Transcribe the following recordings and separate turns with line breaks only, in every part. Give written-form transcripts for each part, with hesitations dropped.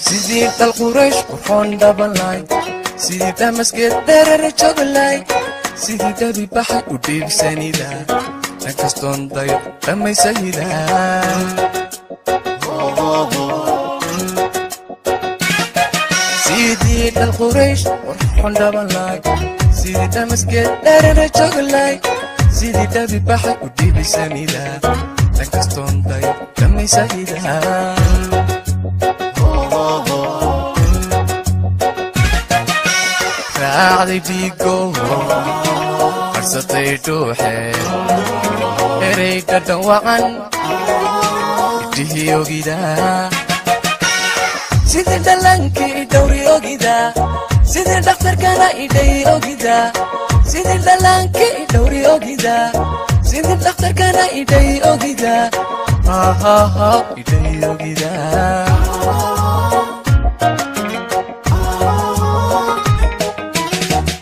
sidii dal quraysh qurxoon dhabanlay sidii damaskeed dherer joglay sidii dabi baxay u dhiibsanida dankastoon dayo dhammaysayida sidii dal quraysh qurxoon dhabanlay sidii damaskeed dherer joglay sidii dabi baxay u dhiibsanida dankastoon dayo dhammaysayida raacday dhiigo harsatay dhuuxe ereyga dhawacan idhihii ogida sidii dhallaankii idhowri ogida sidii dhakhtarkana idhay ogida sidii dhallaankii idhowri ogida sidii dhakhtarkana idhay ogida idhay ogida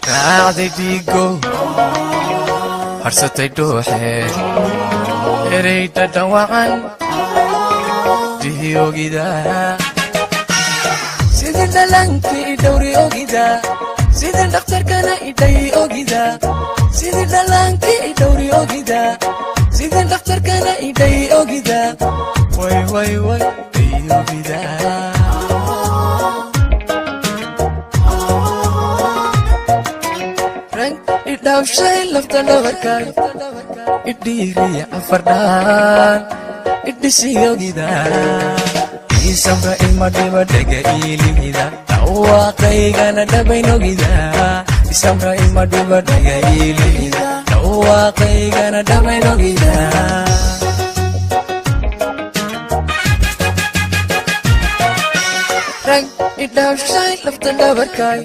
raacday dhiigo harsatay dhuuxe ereyda dhawacan idhihii ogida sidii dhallaankii idhowri ogida sidii dhakhtarkana idhay ogida sidii dhallaankii idhowri ogida sidii dhakhtarkana idhay ogida way idhay ogida idhaawshay lafta dhabarkay idhiiriya afardhaan idhisii ogida iisamra ilma dhiba dhega iilihida dhawaaqaygana dhabayn ogida isamra ilma dhiba dhega iilihida dhawaaqaygana dhabayn ogida idhaawshay lafta dhabarkay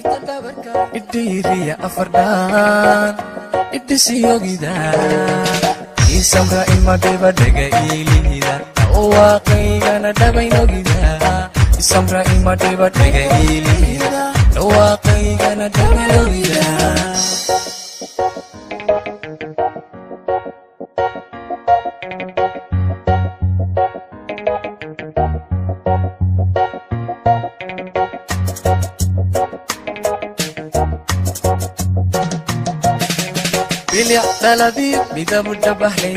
idhiiriya afardhaan idhisii ogida iisamra ilma dhiba dhega iilihida dhawaaqaygana dhabayn ogida isamra ilma dhiba dhega iilihida dhawaaqaygana dhabayn ogida bilic dhalabiib midabu dhabahlay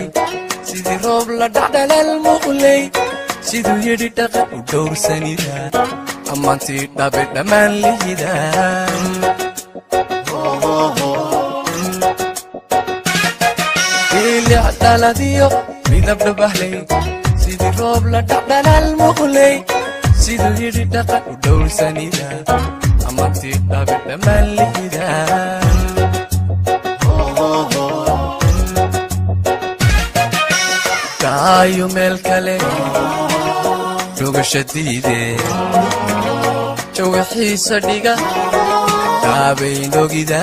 sidii roob la dhacdhalal muuqlay siduu yidhi dhaqan u dhowrsanida ammaantii dhabe dhammaan lihida bilic dhaladiyo midab dhabahlay sidii roob la dhacdhalal muuqlay siduu yidhi dhaqan u dhowrsanida ammaantii dhabe dhammaan lihida kaayo meel kale dhugasha diide jawixiisa dhiga daabayn ogida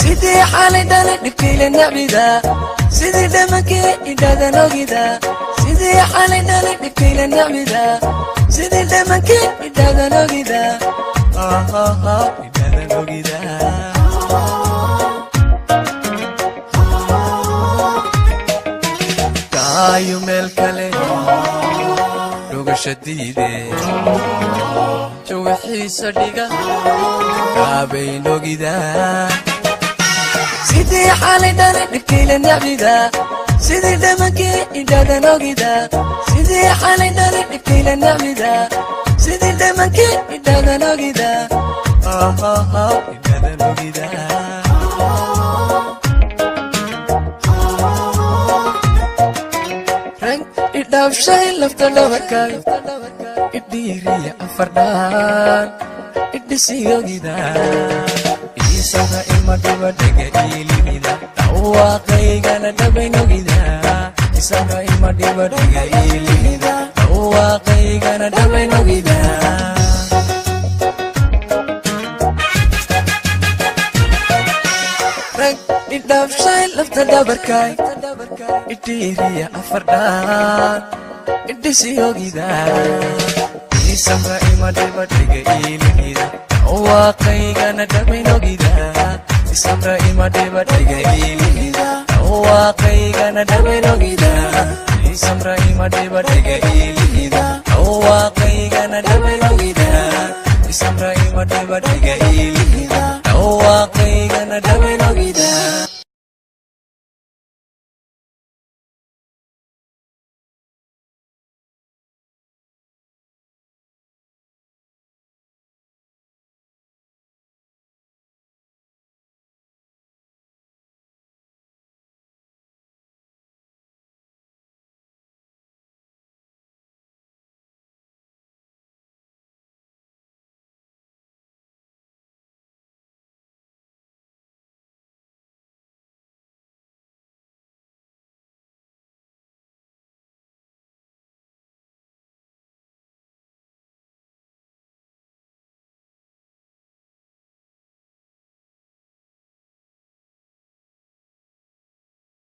sidii xalay dhalay dhibkiila nacbida sidii dhamankii idhadan ogida sidii xalay dhalay dhibkiila nacbida sidii dhamankii idhadan ogida idhadan ogida kaayo meel kale dhugasha diide jawixiisa dhiga daabayn ogida sidii xalay dhalay dhibkiila nacbida sidii dhamankii idhadan ogida sidii xalay dhalay dhibkiila nacbida sidii dhamankii idhadan ogida idhadan ogida idhaawshay lafta dhabarkay idhiiriya afardhaan idhisii ogida iisamra ilma dhiba dhega iilihida dhawaaqaygana dhabayn ogida isamra ilma dhiba dhega iilihida dhawaaqaygana dhabayn ogida idhaawshay lafta dhabarkay idhiiriya afardhaan idhisii ogida iisamra ilma dhiba dhega iilihida dhawaaqaygana dhabayn ogida isamra ilma dhiba dhega iilihida dhawaaqaygana dhabayn ogida isamra ilma dhiba dhega iilihida dhawaaqaygana dhabalida isamra ima dhibadhiga iilihida dhawaaqaygana dhabal